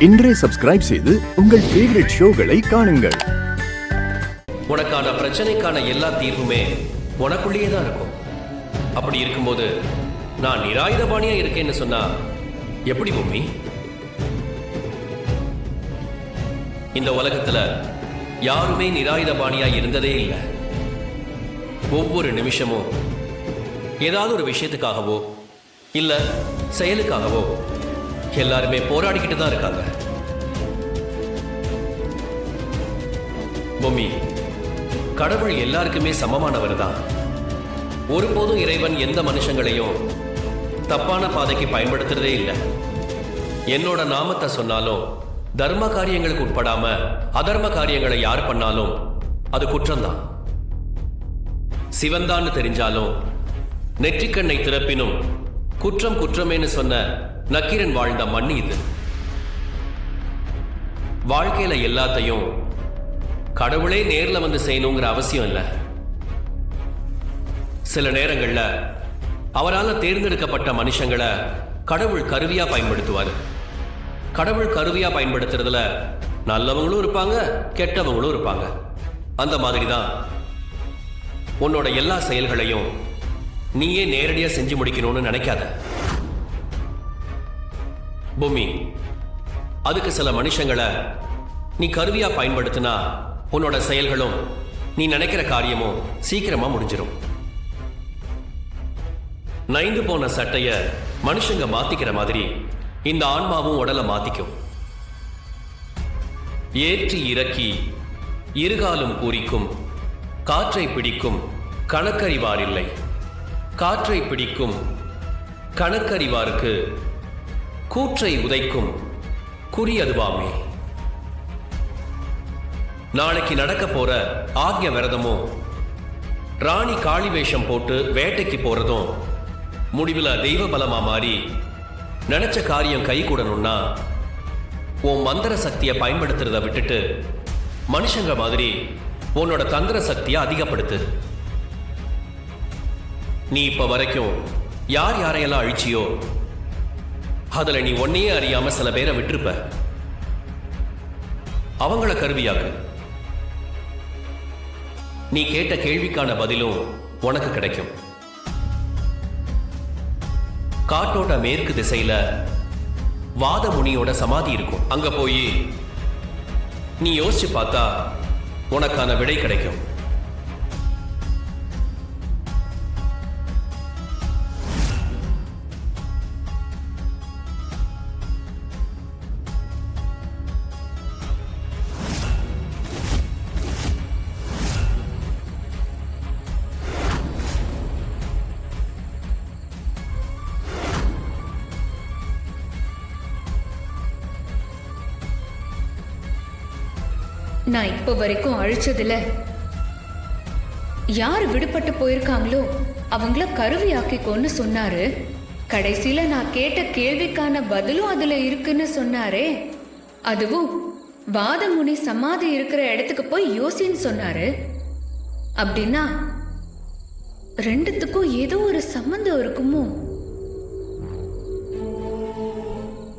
இன்றே சப்ஸ்கிரைப் செய்து உங்கள் ஃபேவரட் ஷோகளை காணுங்கள். உனக்கான பிரச்சனைக்கான எல்லா தீர்வுமே உனக்குள்ளேயே தான் இருக்கும். அப்படி இருக்கும்போது நான் நிராயுதபாணியா இருக்கேன்னு சொன்னா எப்படி பூமி? இந்த உலகத்துல யாருமே நிராயுதபாணியா இருந்ததே இல்லை. ஒவ்வொரு நிமிஷமும் ஏதாவது ஒரு விஷயத்துக்காகவோ இல்ல செயலுக்காகவோ எல்லாருமே போராடிக்கிட்டு தான் இருக்காங்க. பூமி, கடவுள் எல்லாருக்குமே சமமானவர் தான். ஒருபோதும் இறைவன் எந்த மனுஷங்களையும் தப்பான பாதைக்கு பயன்படுத்துறதே இல்லை. என்னோட நாமத்தை சொன்னாலும் தர்ம காரியங்களுக்கு உட்படாம அதர்ம காரியங்களை யார் பண்ணாலும் அது குற்றம்தான். சிவந்தான்னு தெரிஞ்சாலும் நெற்றிக்கண்ணை திறப்பினும் குற்றம் குற்றமேன்னு சொன்ன நக்கீரன் வாழ்ந்த மண் இது. வாழ்க்கையில எல்லாத்தையும் கடவுளே நேர்ல வந்து செய்யணுங்கிற அவசியம் இல்லை. சில நேரங்கள்ல அவரால் தேர்ந்தெடுக்கப்பட்ட மனுஷங்களை கடவுள் கருவியா பயன்படுத்துவார். கடவுள் கருவியா பயன்படுத்துறதுல நல்லவங்களும் இருப்பாங்க, கெட்டவங்களும் இருப்பாங்க. அந்த மாதிரி தான் உன்னோட எல்லா செயல்களையும் நீயே நேரடியா செஞ்சு முடிக்கணும்னு நினைக்காத பூமி. அதுக்கு சில மனுஷங்களை நீ கருவியா பயன்படுத்தினா உன்னோட செயல்களும் நீ நினைக்கிற காரியமும் சீக்கிரமா முடிஞ்சிடும். நைந்து போன சட்டைய மனுஷங்க மாத்திக்கிற மாதிரி இந்த ஆன்மாவும் உடலை மாத்திக்கும். ஏற்றி இறக்கி இருகாலும் பூரிக்கும் காற்றை பிடிக்கும் கணக்கறிவார் இல்லை. காற்றை பிடிக்கும் கணக்கறிவாருக்கு கூற்றை உதைக்கும் குறி அதுவாமே. நாளைக்கு நடக்க போற ஆக்ஞ விரதமும் ராணி காளி வேஷம் போட்டு வேட்டைக்கு போறதும் முடிவுல தெய்வ பலமா மாறி நினைச்ச காரியம் கை கூடணும்னா உன் மந்திர சக்தியை பயன்படுத்துறத விட்டுட்டு மனுஷங்க மாதிரி உன்னோட தந்திர சக்தியை அதிகப்படுத்து. நீ இப்ப வரைக்கும் யார் யாரையெல்லாம் அழிச்சியோ அதுல நீ ஒன்னையே அறியாம சில பேரை விட்டுருப்ப. அவங்கள கருவியாக்கு. நீ கேட்ட கேள்விக்கான பதிலும் உனக்கு கிடைக்கும். காட்டோட மேற்கு திசையில வாதமுனியோட சமாதி இருக்கும். அங்க போய் நீ யோசிச்சு பார்த்தா உனக்கான விடை கிடைக்கும். நான் இப்ப வரைக்கும் அழிச்சதுல யார் விடுபட்டு போயிருக்காங்களோ அவங்கள கருவியாக்கிக்கோன்னு சொன்னாரு. கடைசியில நான் கேட்ட கேள்விக்கான பதிலும் அதுல இருக்குன்னு சொன்னாரே, அதுவும் வாதமுனி சமாதி இருக்கிற இடத்துக்கு போய் யோசின்னு சொன்னாரு. அப்படின்னா ரெண்டுத்துக்கும் ஏதோ ஒரு சம்பந்தம் இருக்குமோ?